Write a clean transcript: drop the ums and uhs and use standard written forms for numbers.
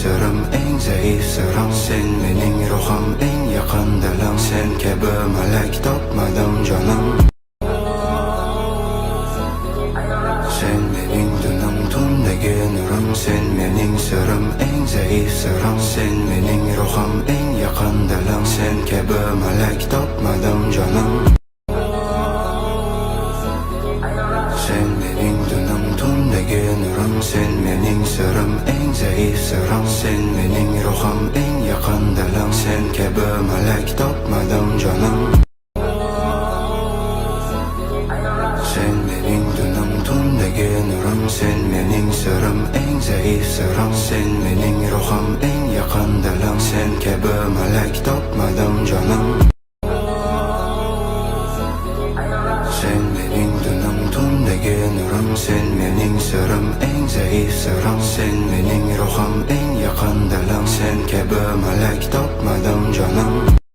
sırım, en zayıf sırım. Sen mening ruhum, en yaqin dilim. Sen kabi malak topmadim canım. Sen mening tunim, tundagi nurim. Sen mening sırım, en zayıf sırım. Sen mening ruhum, en yaqin dilim. Sen kabi malak topmadim canım. Sen mening tunim, tundagi nurim. Sen mening sırım, en zayıf sırım. Sen mening ruhum, en yaqin dilim. Sen kabi malak topmadim canım. Sen mening tunim, tundagi nurim. Sen mening sırım, en zayıf sırım. Sen mening ruhum, en yaqin dilim. Sen kabi malak topmadim canım. Sen mening tunim, tundagi nurim. Sen mening sırım, en zayıf sırım. Sen mening ruhum, en yaqin dilim. Sen kabi malak topmadim canım.